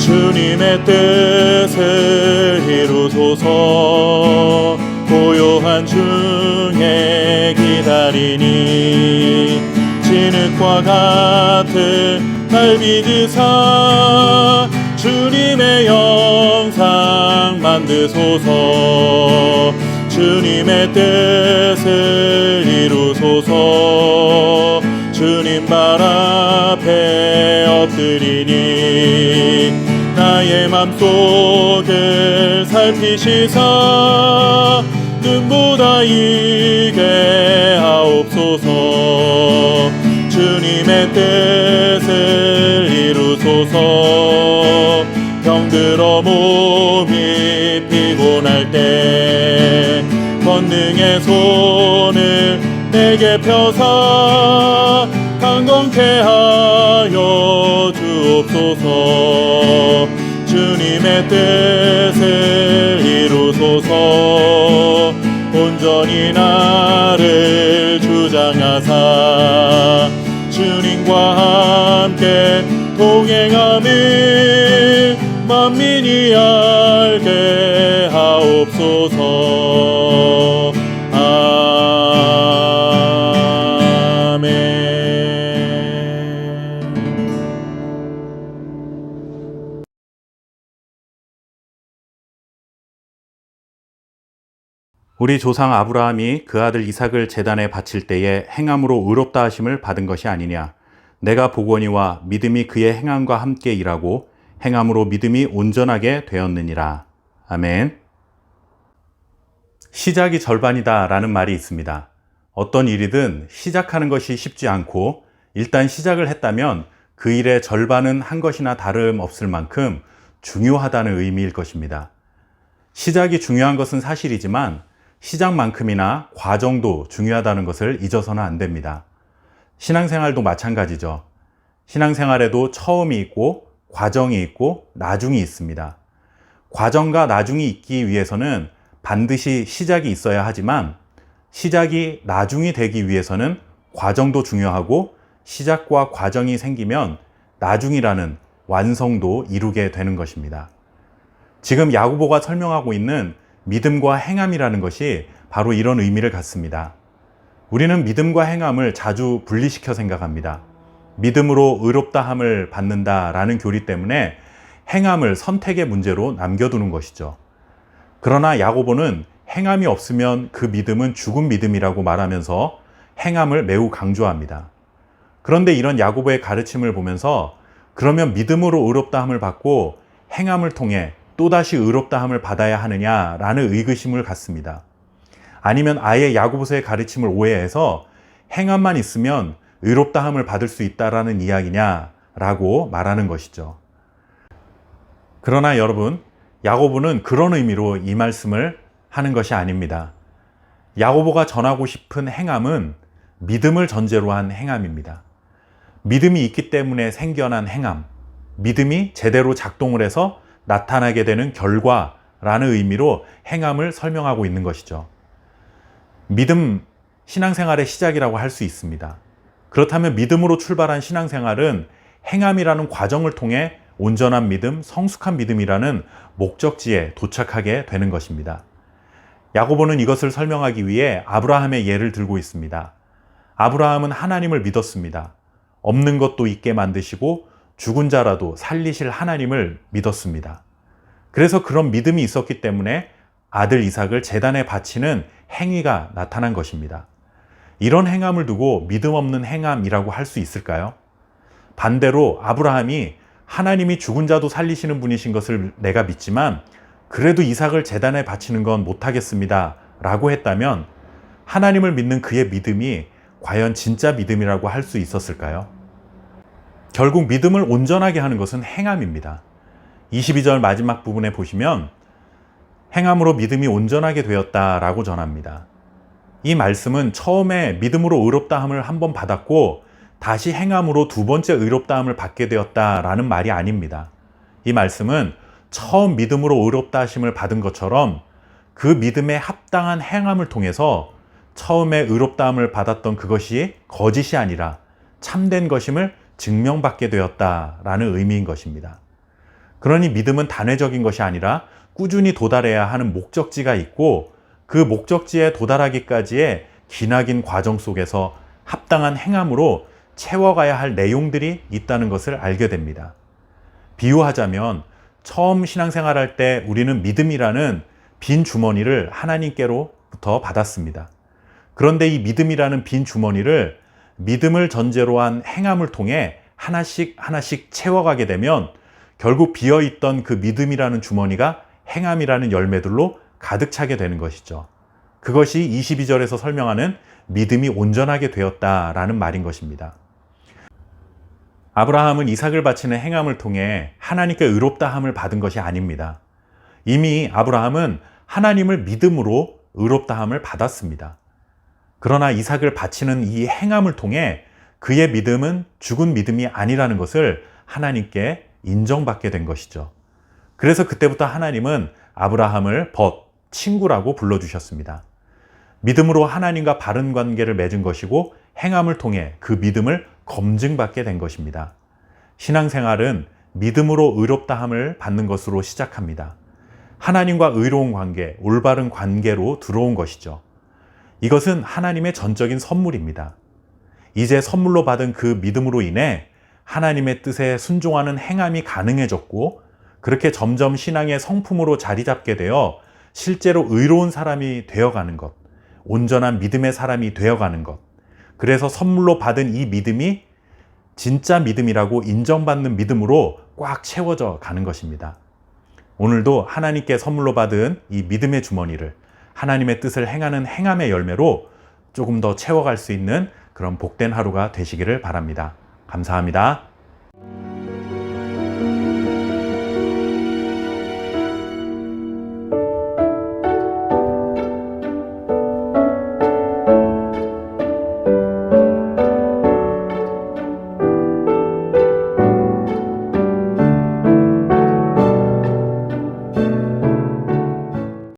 주님의 뜻을 이루소서. 고요한 중에 기다리니 진흙과 같은 날 빚으사 주님의 영상 만드소서. 주님의 뜻을 이루소서. 주님 발 앞에 엎드리니 나의 맘속을 살피시사 눈보다 이게 하옵소서. 주님의 뜻을 이루소서. 병들어 몸이 피곤할 때 권능의 손을 내게 펴사 강건케 하여 주옵소서. 주님의 뜻을 이루소서. 온전히 나를 주장하사 주님과 함께 동행함을 만민이 알게 하옵소서. 아멘. 우리 조상 아브라함이 그 아들 이삭을 제단에 바칠 때에 행함으로 의롭다 하심을 받은 것이 아니냐. 내가 보거니와 믿음이 그의 행함과 함께 일하고 행함으로 믿음이 온전하게 되었느니라. 아멘. 시작이 절반이다 라는 말이 있습니다. 어떤 일이든 시작하는 것이 쉽지 않고 일단 시작을 했다면 그 일의 절반은 한 것이나 다름없을 만큼 중요하다는 의미일 것입니다. 시작이 중요한 것은 사실이지만 시작만큼이나 과정도 중요하다는 것을 잊어서는 안 됩니다. 신앙생활도 마찬가지죠. 신앙생활에도 처음이 있고 과정이 있고 나중이 있습니다. 과정과 나중이 있기 위해서는 반드시 시작이 있어야 하지만 시작이 나중이 되기 위해서는 과정도 중요하고 시작과 과정이 생기면 나중이라는 완성도 이루게 되는 것입니다. 지금 야고보가 설명하고 있는 믿음과 행함이라는 것이 바로 이런 의미를 갖습니다. 우리는 믿음과 행함을 자주 분리시켜 생각합니다. 믿음으로 의롭다함을 받는다라는 교리 때문에 행함을 선택의 문제로 남겨두는 것이죠. 그러나 야고보는 행함이 없으면 그 믿음은 죽은 믿음이라고 말하면서 행함을 매우 강조합니다. 그런데 이런 야고보의 가르침을 보면서 그러면 믿음으로 의롭다함을 받고 행함을 통해 또다시 의롭다함을 받아야 하느냐라는 의구심을 갖습니다. 아니면 아예 야고보서의 가르침을 오해해서 행함만 있으면 의롭다함을 받을 수 있다라는 이야기냐라고 말하는 것이죠. 그러나 여러분, 야고보는 그런 의미로 이 말씀을 하는 것이 아닙니다. 야고보가 전하고 싶은 행함은 믿음을 전제로 한 행함입니다. 믿음이 있기 때문에 생겨난 행함, 믿음이 제대로 작동을 해서 나타나게 되는 결과라는 의미로 행함을 설명하고 있는 것이죠. 믿음, 신앙생활의 시작이라고 할 수 있습니다. 그렇다면 믿음으로 출발한 신앙생활은 행함이라는 과정을 통해 온전한 믿음, 성숙한 믿음이라는 목적지에 도착하게 되는 것입니다. 야고보는 이것을 설명하기 위해 아브라함의 예를 들고 있습니다. 아브라함은 하나님을 믿었습니다. 없는 것도 있게 만드시고 죽은 자라도 살리실 하나님을 믿었습니다. 그래서 그런 믿음이 있었기 때문에 아들 이삭을 제단에 바치는 행위가 나타난 것입니다. 이런 행함을 두고 믿음 없는 행함이라고 할 수 있을까요? 반대로 아브라함이 하나님이 죽은 자도 살리시는 분이신 것을 내가 믿지만 그래도 이삭을 제단에 바치는 건 못하겠습니다 라고 했다면 하나님을 믿는 그의 믿음이 과연 진짜 믿음이라고 할 수 있었을까요? 결국 믿음을 온전하게 하는 것은 행함입니다. 22절 마지막 부분에 보시면 행함으로 믿음이 온전하게 되었다라고 전합니다. 이 말씀은 처음에 믿음으로 의롭다함을 한 번 받았고 다시 행함으로 두 번째 의롭다함을 받게 되었다라는 말이 아닙니다. 이 말씀은 처음 믿음으로 의롭다 하심을 받은 것처럼 그 믿음에 합당한 행함을 통해서 처음에 의롭다함을 받았던 그것이 거짓이 아니라 참된 것임을 증명받게 되었다라는 의미인 것입니다. 그러니 믿음은 단회적인 것이 아니라 꾸준히 도달해야 하는 목적지가 있고 그 목적지에 도달하기까지의 기나긴 과정 속에서 합당한 행함으로 채워가야 할 내용들이 있다는 것을 알게 됩니다. 비유하자면 처음 신앙생활할 때 우리는 믿음이라는 빈 주머니를 하나님께로부터 받았습니다. 그런데 이 믿음이라는 빈 주머니를 믿음을 전제로 한 행함을 통해 하나씩 채워가게 되면 결국 비어있던 그 믿음이라는 주머니가 행함이라는 열매들로 가득 차게 되는 것이죠. 그것이 22절에서 설명하는 믿음이 온전하게 되었다라는 말인 것입니다. 아브라함은 이삭을 바치는 행함을 통해 하나님께 의롭다함을 받은 것이 아닙니다. 이미 아브라함은 하나님을 믿음으로 의롭다함을 받았습니다. 그러나 이삭을 바치는 이 행함을 통해 그의 믿음은 죽은 믿음이 아니라는 것을 하나님께 인정받게 된 것이죠. 그래서 그때부터 하나님은 아브라함을 친구라고 불러주셨습니다. 믿음으로 하나님과 바른 관계를 맺은 것이고 행함을 통해 그 믿음을 검증받게 된 것입니다. 신앙생활은 믿음으로 의롭다함을 받는 것으로 시작합니다. 하나님과 의로운 관계, 올바른 관계로 들어온 것이죠. 이것은 하나님의 전적인 선물입니다. 이제 선물로 받은 그 믿음으로 인해 하나님의 뜻에 순종하는 행함이 가능해졌고 그렇게 점점 신앙의 성품으로 자리 잡게 되어 실제로 의로운 사람이 되어가는 것, 온전한 믿음의 사람이 되어가는 것, 그래서 선물로 받은 이 믿음이 진짜 믿음이라고 인정받는 믿음으로 꽉 채워져 가는 것입니다. 오늘도 하나님께 선물로 받은 이 믿음의 주머니를 하나님의 뜻을 행하는 행함의 열매로 조금 더 채워갈 수 있는 그런 복된 하루가 되시기를 바랍니다. 감사합니다.